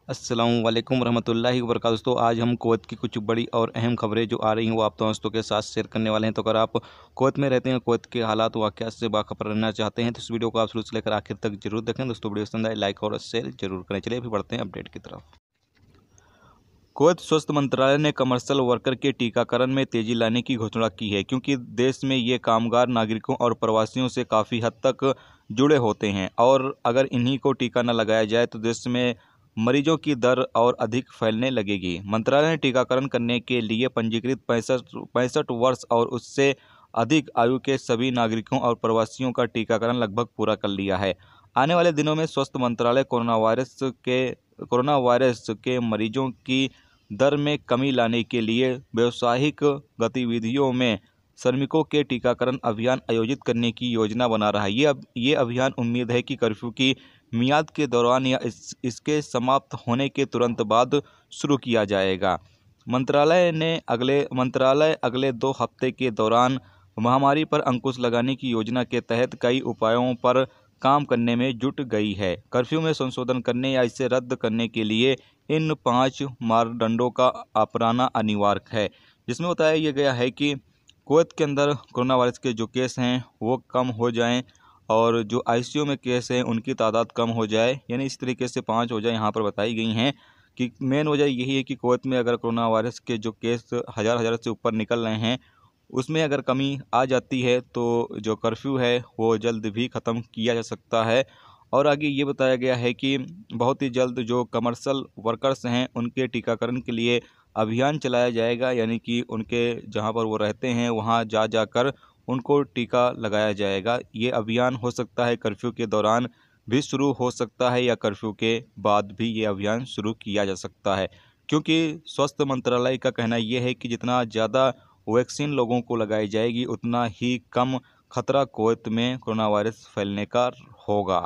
अस्सलाम वालेकुम रहमतुल्लाहि व बरकातहू। दोस्तों, आज हम कुवैत की कुछ बड़ी और अहम खबरें जो आ रही हैं वो आप दोस्तों के साथ शेयर करने वाले हैं। तो अगर आप कुवैत में रहते हैं, कुवैत के हालात वाक़यात से बाखबर रहना चाहते हैं तो इस वीडियो को आप शुरू से लेकर आखिर तक जरूर देखें। दोस्तों, वीडियो पसंद आए लाइक और शेयर जरूर करें। चलिए अभी बढ़ते हैं अपडेट की तरफ। कुवैत स्वास्थ्य मंत्रालय ने कमर्शियल वर्कर के टीकाकरण में तेजी लाने की घोषणा की है, क्योंकि देश में ये कामगार नागरिकों और प्रवासियों से काफ़ी हद तक जुड़े होते हैं और अगर इन्हीं को टीका न लगाया जाए तो देश में मरीजों की दर और अधिक फैलने लगेगी। मंत्रालय ने टीकाकरण करने के लिए पंजीकृत 65 वर्ष और उससे अधिक आयु के सभी नागरिकों और प्रवासियों का टीकाकरण लगभग पूरा कर लिया है। आने वाले दिनों में स्वास्थ्य मंत्रालय कोरोना वायरस के मरीजों की दर में कमी लाने के लिए व्यावसायिक गतिविधियों में श्रमिकों के टीकाकरण अभियान आयोजित करने की योजना बना रहा है। ये अभियान उम्मीद है कि कर्फ्यू की मियाद के दौरान या इसके समाप्त होने के तुरंत बाद शुरू किया जाएगा। मंत्रालय अगले 2 हफ्ते के दौरान महामारी पर अंकुश लगाने की योजना के तहत कई उपायों पर काम करने में जुट गई है। कर्फ्यू में संशोधन करने या इसे रद्द करने के लिए इन 5 मानदंडों का अपनाना अनिवार्य है, जिसमें बताया गया है कि कुवैत के अंदर कोरोना वायरस के जो केस हैं वो कम हो जाएं और जो आईसीयू में केस हैं उनकी तादाद कम हो जाए, यानी इस तरीके से 5 वजह यहाँ पर बताई गई हैं कि मेन वजह यही है कि कुवैत में अगर कोरोना वायरस के जो केस हज़ार से ऊपर निकल रहे हैं उसमें अगर कमी आ जाती है तो जो कर्फ्यू है वो जल्द भी ख़त्म किया जा सकता है। और आगे ये बताया गया है कि बहुत ही जल्द जो कमर्शियल वर्कर्स हैं उनके टीकाकरण के लिए अभियान चलाया जाएगा, यानी कि उनके जहां पर वो रहते हैं वहां जाकर उनको टीका लगाया जाएगा। ये अभियान हो सकता है कर्फ्यू के दौरान भी शुरू हो सकता है या कर्फ्यू के बाद भी ये अभियान शुरू किया जा सकता है, क्योंकि स्वास्थ्य मंत्रालय का कहना यह है कि जितना ज़्यादा वैक्सीन लोगों को लगाई जाएगी उतना ही कम खतरा कुवैत में कोरोना वायरस फैलने का होगा।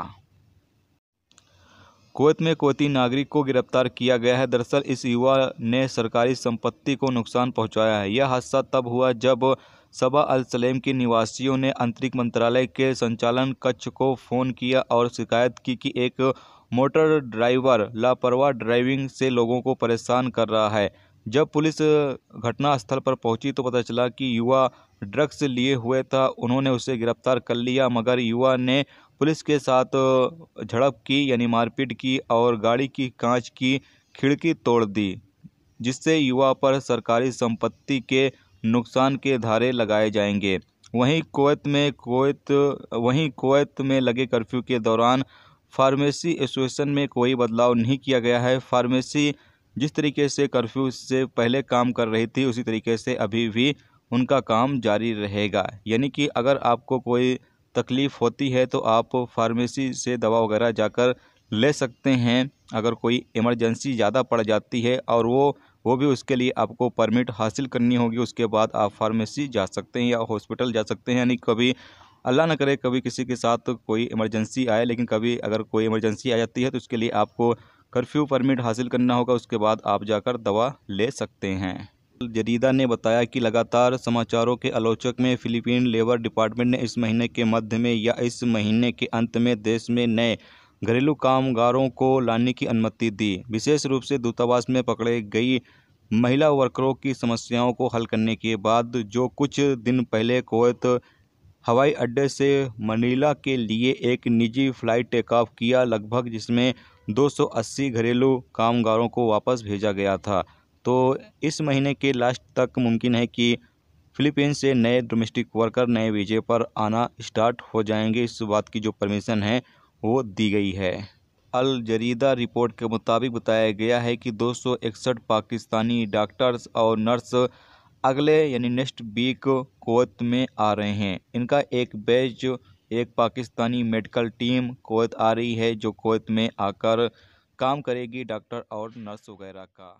कुवैत में कुवैती नागरिक को गिरफ्तार किया गया है। दरअसल इस युवा ने सरकारी संपत्ति को नुकसान पहुंचाया है। यह हादसा तब हुआ जब सबा अल सलेम के निवासियों ने आंतरिक मंत्रालय के संचालन कक्ष को फ़ोन किया और शिकायत की कि एक मोटर ड्राइवर लापरवाह ड्राइविंग से लोगों को परेशान कर रहा है। जब पुलिस घटनास्थल पर पहुंची तो पता चला कि युवा ड्रग्स लिए हुए था। उन्होंने उसे गिरफ्तार कर लिया, मगर युवा ने पुलिस के साथ झड़प की, यानी मारपीट की और गाड़ी की कांच की खिड़की तोड़ दी, जिससे युवा पर सरकारी संपत्ति के नुकसान के धारे लगाए जाएंगे। वहीं कुवैत में लगे कर्फ्यू के दौरान फार्मेसी एसोसिएशन में कोई बदलाव नहीं किया गया है। फार्मेसी जिस तरीके से कर्फ्यू से पहले काम कर रही थी उसी तरीके से अभी भी उनका काम जारी रहेगा, यानी कि अगर आपको कोई तकलीफ़ होती है तो आप फार्मेसी से दवा वगैरह जाकर ले सकते हैं। अगर कोई इमरजेंसी ज़्यादा पड़ जाती है और वो भी उसके लिए आपको परमिट हासिल करनी होगी, उसके बाद आप फार्मेसी जा सकते हैं या हॉस्पिटल जा सकते हैं। यानी कभी अल्लाह न करे कभी किसी के साथ कोई इमरजेंसी आए, लेकिन कभी अगर कोई इमरजेंसी आ जाती है तो उसके लिए आपको कर्फ्यू परमिट हासिल करना होगा, उसके बाद आप जाकर दवा ले सकते हैं। अल जरीदा ने बताया कि लगातार समाचारों के आलोचक में फिलीपीन लेबर डिपार्टमेंट ने इस महीने के मध्य में या इस महीने के अंत में देश में नए घरेलू कामगारों को लाने की अनुमति दी। विशेष रूप से दूतावास में पकड़े गई महिला वर्करों की समस्याओं को हल करने के बाद, जो कुछ दिन पहले कुवैत हवाई अड्डे से मनीला के लिए एक निजी फ्लाइट टेक ऑफ किया, लगभग जिसमें 280 घरेलू कामगारों को वापस भेजा गया था। तो इस महीने के लास्ट तक मुमकिन है कि फिलीपींस से नए डोमेस्टिक वर्कर नए वीज़े पर आना स्टार्ट हो जाएंगे। इस बात की जो परमिशन है वो दी गई है। अल जरीदा रिपोर्ट के मुताबिक बताया गया है कि 261 पाकिस्तानी डॉक्टर्स और नर्स अगले यानी नेक्स्ट वीक कुवैत में आ रहे हैं। इनका एक बैच, एक पाकिस्तानी मेडिकल टीम कुवैत आ रही है, जो कुवैत में आकर काम करेगी डॉक्टर और नर्स वगैरह का।